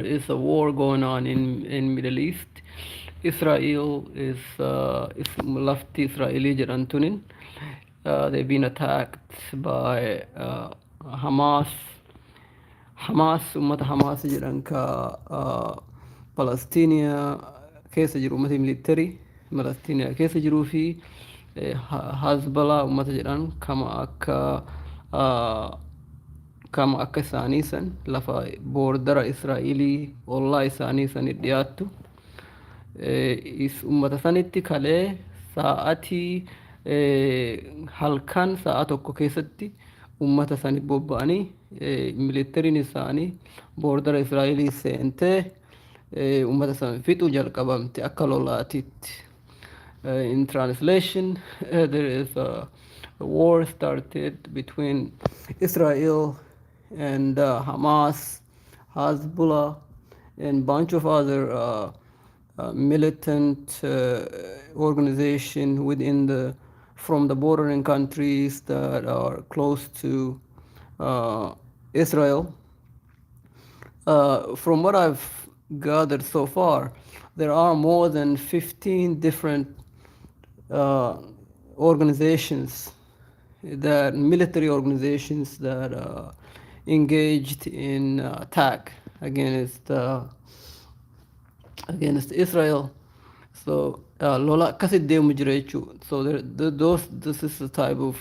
is a war going on in Middle East. Israel is lafti Israeli jedhamtunin. They've been attacked by Hamas. Ummata Hamas jedhan ka Palestinian keessa jiru ummata military Palestinian keessa jiruu fi Hezbollah ummata jedhan kama akka isaanii san lafa boordara Israa'ilii ollaa isaanii sanit dhiyaattu ummata sanitti kalee sa'atii halkan sa'a tokko keessatti ummata sanit bobba'anii militariin isaanii boordara Israa'ilii seentee ummata san fixuu jalqabamte akka lolaatitti. In translation, there is a war started between Israel and Hamas, Hezbollah, and bunch of other militant organization from the bordering countries that are close to Israel. From what I've gathered so far, there are more than 15 different organizations, that military organizations that engaged in attack against Israel. So lola kasid deemu jira jechuudha. So this is the type of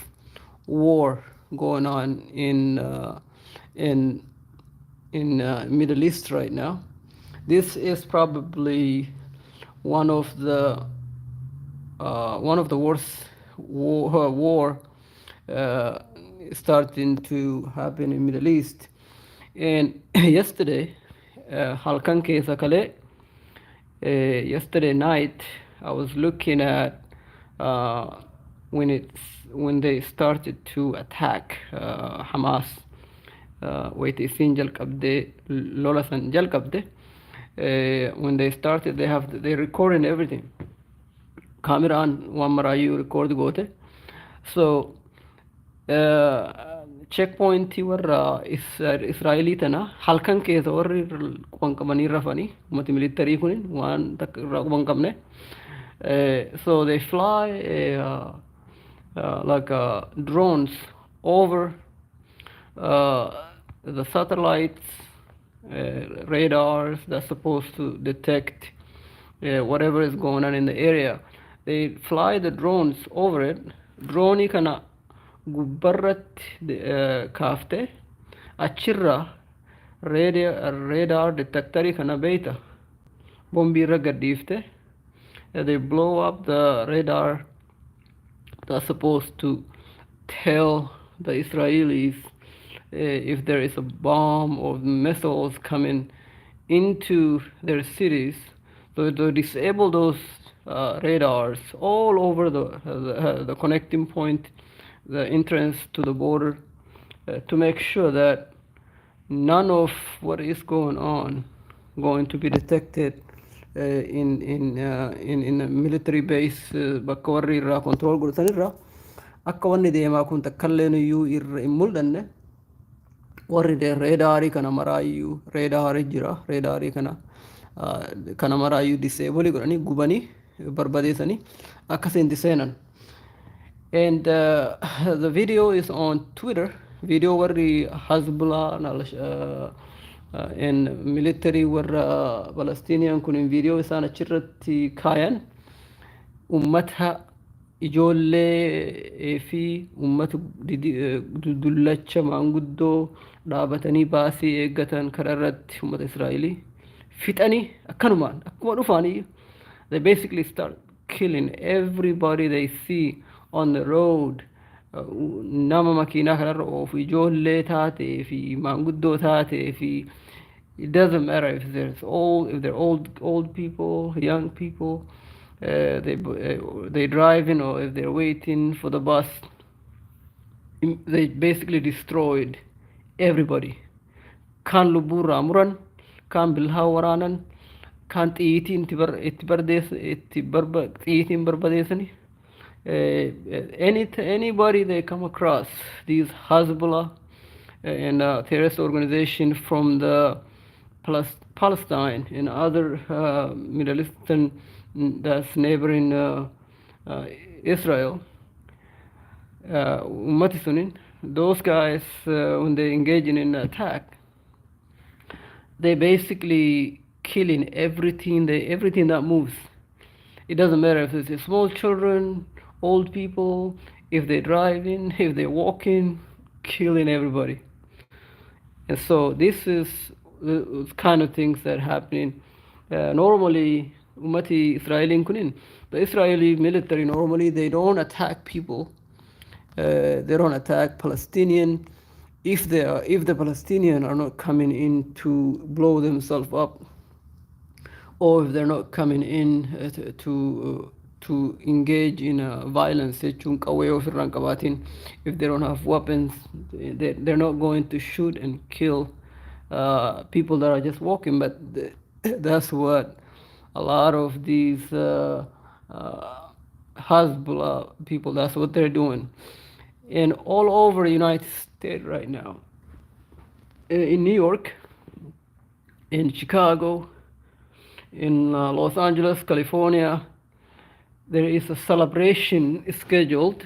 war going on in Middle East right now. This is probably one of the worst war starting to happen in Middle East. And yesterday, halkan keessa kale, yesterday night, I was looking at when they started to attack Hamas. Wait, isin jalqabde lola san jalqabde. When they started, they recording everything. Kameraan waan maraayyuu record goote. So checkpointii warra Israa'elii tana halkan keessa warri quban qabanii rafanii ummati militarii kunin waan takka irraa quban qabne. So they fly like drones over the satellites, radars that's supposed to detect whatever is going on in the area. They fly the drones over it. Drone kana gubbarratti kaafte achirra radar detectorii kana beeyta bombii irra gadhiifte. They blow up the radar that's supposed to tell the Israelis if there is a bomb or missiles coming into their cities. So to disable those radars all over the connecting point, the entrance to the border, to make sure that none of what is going to be detected in a military base bakka warri irraa control godhatan irra akka wanni deemaa kun takkalleen iyyuu irra hin mul'anne warri reedaarii kana maraayyuu reedaarii jira reedaarii kana maraayyuu disable godhanii gubanii barbadeessanii akka seenti seenan. And the video is on Twitter. Video warri Hezbollah and military warra Palestinian kun video isaan achirratti kaayan ummata ijoollee fi ummata dullacha maanguddoo dhaabatanii baasii eeggatan karaa irratti ummata Israa'elii fixanii akkanumaan akkuma dhufaanii they basically start killing everybody they see on the road. Nama makiinaa kanarra oofu ijoollee taatee fi maanguddoo taatee fi it doesn't matter if they're old people, young people, they driving or if they're waiting for the bus. They basically destroyed everybody. Kaan lubbuurraa muran, kaan bilhaa waraanan, kaan xiyyiitiin xiyyiitiin barbadeessani. Anybody they come across, these Hezbollah and terrorist organization from the Palestine and other Middle Eastern that's neighboring uh, Israel, ummati sunin, those guys when they engage in an attack, they basically killing everything that moves. It doesn't matter if it's small children, old people, if they're driving, if they're walking, killing everybody. And so this is the kind of things that happening. Normally, Ummati Israeli kunin, the Israeli military normally they don't attack people. They don't attack Palestinian if the Palestinians are not coming in to blow themselves up, or if they're not coming in to engage in violence, if they don't have weapons, they're not going to shoot and kill people that are just walking. But that's what a lot of these Hezbollah people, that's what they're doing. And all over the United States right now, in New York, in Chicago, in Los Angeles, California, there is a celebration scheduled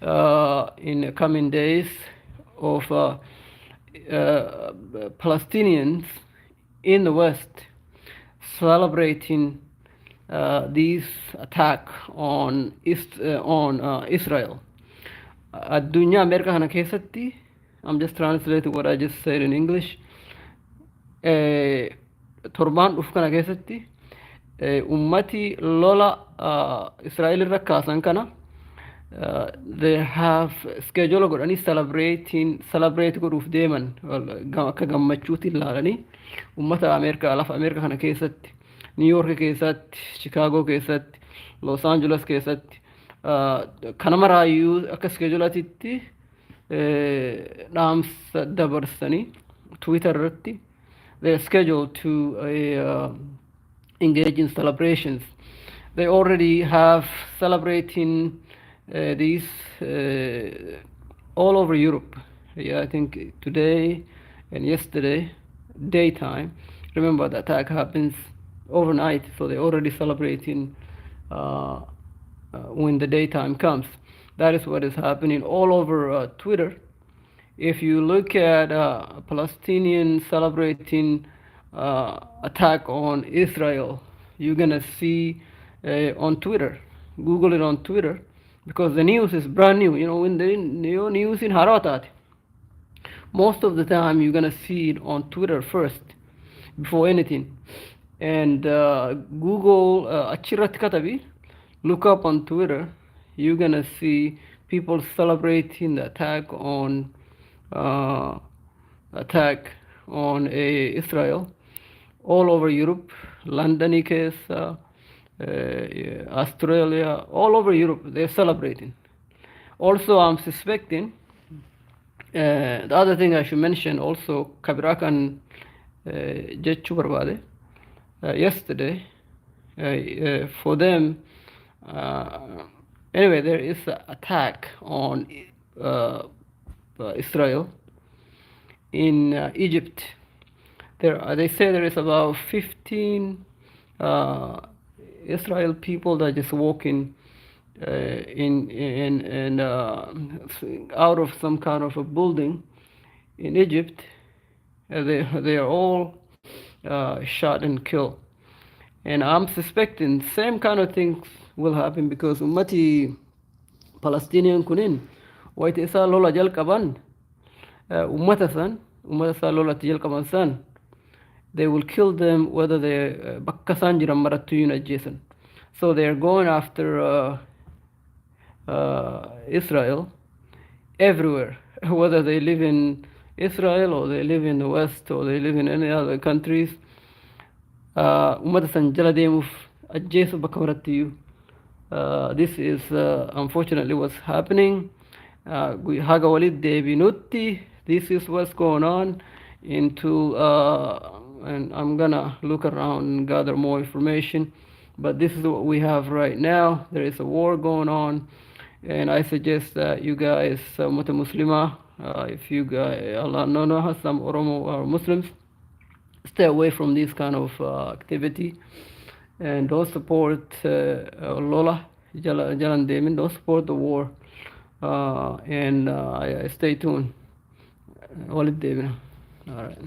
in the coming days of Palestinians in the West celebrating this attack on Israel. Addunyaa Ameerikaa kana keessatti, I'm just translating what I just said in English. Torbaan dhuf kana keessatti ummati lola Israel irra kaasan kana they have schedule godhanii celebrate godhuuf deeman akka gammachuutti ilaalanii ummata Ameerikaa lafa Ameerikaa kana keessatti New York keessatti Chicago keessatti Los Angeles keessatti kana maraayyuu akka schedulatitti dhaamsa dabarsanii Twitter irratti they're scheduled to engage in celebrations. They already have celebrating these all over Europe. Yeah, I think today and yesterday, daytime. Remember, the attack happens overnight, so they're already celebrating when the daytime comes. That is what is happening all over Twitter. If you look at Palestinian celebrating attack on Israel, you're gonna see on Twitter. Google it on Twitter because the news is brand new. You know, when the new news in Haratat, most of the time you're gonna see it on Twitter first before anything. And Google Achirat Katabi, look up on Twitter. You're gonna see people celebrating the attack on Israel all over Europe, London case, Australia, all over Europe, they're celebrating. Also, I'm suspecting, the other thing I should mention also, Kabirakan Jechu Barbade, yesterday, for them, anyway, there is an attack on Israel in Egypt. They say there is about 15 Israel people that are just walking in out of some kind of a building in Egypt. They are all shot and killed. And I'm suspecting same kind of things will happen because ummati Palestinian kunin white isa lola jal kaban ummata san lola jal kaban san they will kill them whether they bakkasan jiran marattu adjacent. So they are going after Israel everywhere, whether they live in Israel or they live in the West or they live in any other countries. Ummata san jala deemuuf ajjeesu bakka marattiyyuu. This is unfortunately what's happening. Haga walid deebinutti, this is what's going on into and I'm gonna look around and gather more information, but this is what we have right now. There is a war going on, and I suggest that you guys Muslima, if you guys Allah no some Oromo are Muslims, stay away from this kind of activity, and don't support Lola Jalan Demin, don't support the war, and stay tuned. All it, David. All right.